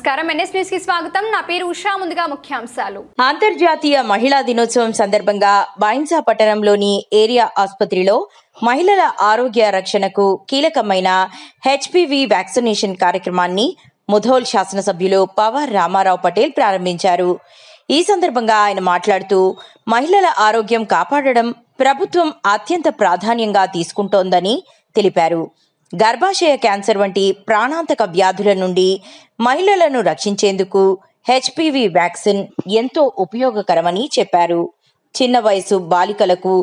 నమస్కారం, NS news కి స్వాగతం. నా పేరు ఉషా. ముందుగా ముఖ్యాంశాలు. అంతర్జాతీయ మహిళా దినోత్సవం సందర్భంగా బైన్సా పట్టణంలోని ఏరియా ఆసుపత్రిలో మహిళల ఆరోగ్య రక్షణకు కీలకమైన హెచ్పివి వ్యాక్సినేషన్ కార్యక్రమాన్ని ముధోల్ శాసనసభ్యులు పవార్ రామారావు పటేల్ ప్రారంభించారు. ఈ సందర్భంగా ఆయన మాట్లాడుతూ మహిళల ఆరోగ్యం కాపాడడం ప్రభుత్వం అత్యంత ప్రాధాన్యంగా తీసుకుంటోందని తెలిపారు. గర్భాశయ క్యాన్సర్ వంటి ప్రాణాంతక వ్యాధుల నుండి మహిళలను రక్షించేందుకు హెచ్పివి వ్యాక్సిన్ ఎంతో ఉపయోగకరమని చెప్పారు. చిన్న వయసు బాలికలకు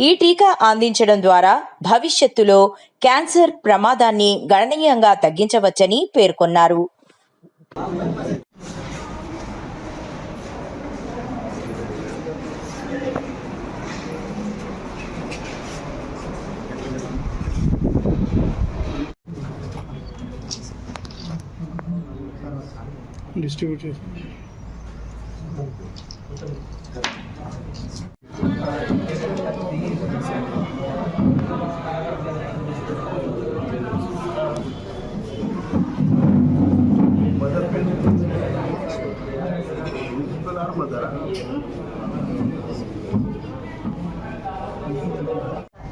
ఈ టీకా అందించడం ద్వారా భవిష్యత్తులో క్యాన్సర్ ప్రమాదాన్ని గణనీయంగా తగ్గించవచ్చని పేర్కొన్నారు. డిస్ట్రిబ్యూట్ చేసి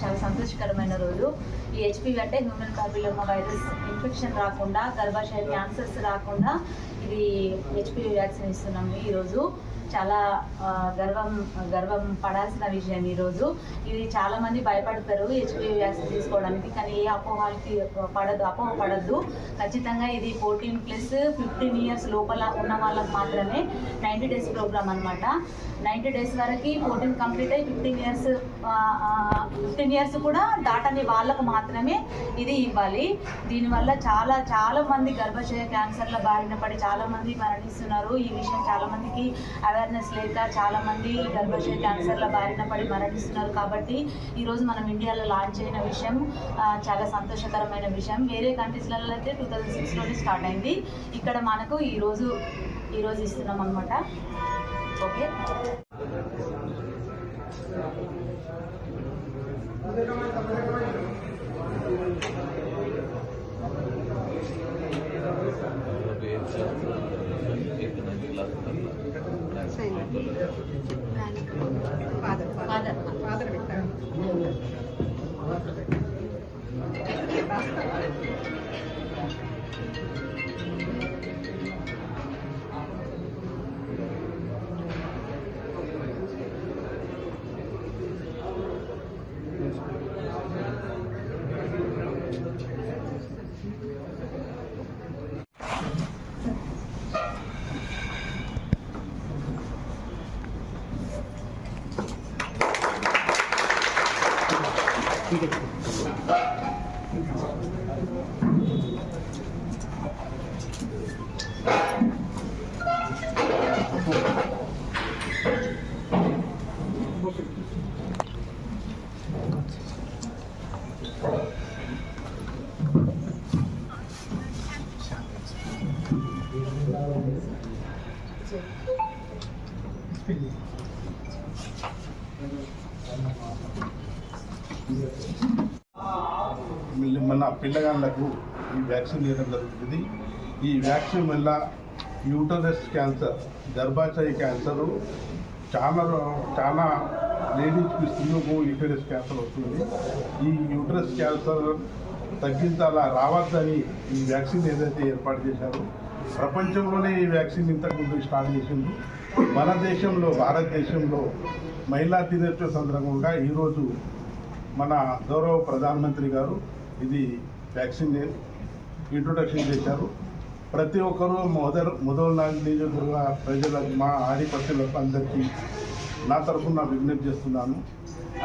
చాలా సంతోషకరమైన రోజు. ఈ హెచ్పివి అంటే హ్యూమన్ పాపిలోమా వైరస్ ఇన్ఫెక్షన్ రాకుండా, గర్భాశయ క్యాన్సర్స్ రాకుండా ఇది హెచ్పివి వ్యాక్సిన్ ఇస్తున్నాము. ఈరోజు చాలా గర్వం పడాల్సిన విషయం. ఈరోజు ఇది చాలామంది భయపడతారు హెచ్పివి వ్యాక్సిన్ తీసుకోవడానికి, కానీ ఏ అపోహ పడద్దు. ఖచ్చితంగా ఇది 14+ 15 ఇయర్స్ లోపల ఉన్న వాళ్ళకి మాత్రమే 90 డేస్ ప్రోగ్రామ్ అనమాట. 90 డేస్ వరకు 14 కంప్లీట్ అయ్యి 15 ఇయర్స్ కూడా దాటని వాళ్ళకు మాత్రమే ఇది ఇవ్వాలి. దీనివల్ల చాలా మంది గర్భాశయ క్యాన్సర్ల బారిన పడి చాలామంది మరణిస్తున్నారు. ఈ విషయం చాలామందికి అవేర్నెస్ లేక చాలామంది ఈ గర్భాశయ క్యాన్సర్ల బారిన పడి మరణిస్తున్నారు. కాబట్టి ఈరోజు మనం ఇండియాలో లాంచ్ అయిన విషయం చాలా సంతోషకరమైన విషయం. వేరే కంట్రీస్లలో అయితే 2006లోనే స్టార్ట్ అయింది. ఇక్కడ మనకు ఈరోజు ఇస్తున్నాం అనమాట. ఓకే, మన పిల్లగాళ్ళకు ఈ వ్యాక్సిన్ ఇవ్వడం జరుగుతుంది. ఈ వ్యాక్సిన్ వల్ల యూటరస్ క్యాన్సర్, గర్భాశయ క్యాన్సరు చాలా లేడీస్కి స్త్రీలకు యూటరస్ క్యాన్సర్ వస్తుంది. ఈ యూటరస్ క్యాన్సర్ తగ్గించాలా రావద్దని ఈ వ్యాక్సిన్ ఏదైతే ఏర్పాటు చేశారో, ప్రపంచంలోనే ఈ వ్యాక్సిన్ ఇంతకుముందు స్టార్ట్ చేసింది. మన దేశంలో, భారతదేశంలో మహిళా దినోత్సవ సందర్భంగా ఈరోజు మన గౌరవ ప్రధానమంత్రి గారు ఇది వ్యాక్సిన్ ఇంట్రొడక్షన్ చేశారు. ప్రతి ఒక్కరూ ముధోల్ నియోజకవర్గ ప్రజలకు, మా ఆడిపత్రులకు అందరికీ నా తరఫున విజ్ఞప్తి చేస్తున్నాను.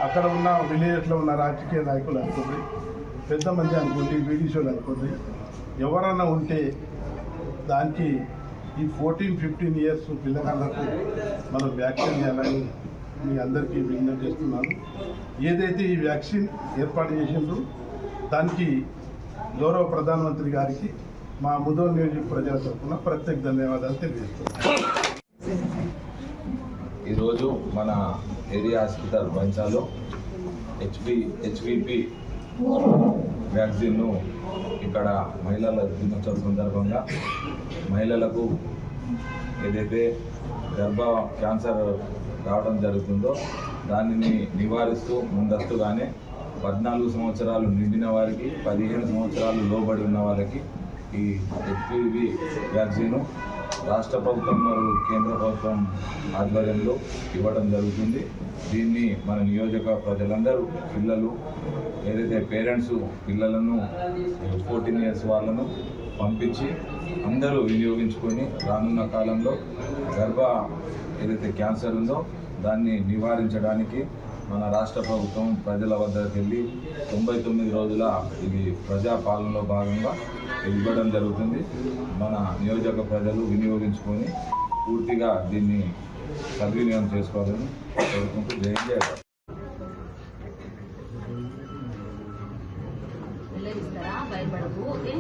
అక్కడ ఉన్న విలేజ్లో ఉన్న రాజకీయ నాయకులు అనుకోండి, పెద్ద మంది అనుకోండి, వీడియోలు అనుకోండి, ఎవరైనా ఉంటే దానికి ఈ 14-15 ఇయర్స్ పిల్లగాళ్ళకు మనం వ్యాక్సిన్ చేయాలని మీ అందరికీ విజ్ఞప్తి చేస్తున్నాను. ఏదైతే ఈ వ్యాక్సిన్ ఏర్పాటు చేసిందో దానికి గౌరవ ప్రధానమంత్రి గారికి మా ముధోల్ నియోజక ప్రజల తరఫున ప్రత్యేక ధన్యవాదాలు తెలియజేస్తున్నాను. ఈరోజు మన ఏరియా హాస్పిటల్ బైన్సాలో హెచ్విపి వ్యాక్సిన్ను ఇక్కడ మహిళల దినోత్సవం సందర్భంగా మహిళలకు ఏదైతే క్యాన్సర్ రావడం జరుగుతుందో దానిని నివారిస్తూ ముందస్తుగానే 14 సంవత్సరాలు నిండిన వారికి 15 సంవత్సరాలు లోబడి ఉన్న వారికి ఈ హెచ్పివి వ్యాక్సిన్ రాష్ట్ర ప్రభుత్వం మరియు కేంద్ర ప్రభుత్వం ఆధ్వర్యంలో ఇవ్వడం జరుగుతుంది. దీన్ని మన నియోజక ప్రజలందరూ పిల్లలు ఏదైతే పేరెంట్స్ పిల్లలను 14 ఇయర్స్ వాళ్ళను పంపించి అందరూ వినియోగించుకొని రానున్న కాలంలో ఏదైతే క్యాన్సర్ ఉందో దాన్ని నివారించడానికి మన రాష్ట్ర ప్రభుత్వం ప్రజల వద్దకు వెళ్ళి 99 రోజుల ఇది ప్రజాపాలనలో భాగంగా ఇవ్వడం జరుగుతుంది. మన నియోజక ప్రజలు వినియోగించుకొని పూర్తిగా దీన్ని సద్వినియోగం చేసుకోవాలని కోరుకుంటూ జై జయ. భయపడకు ఓకే.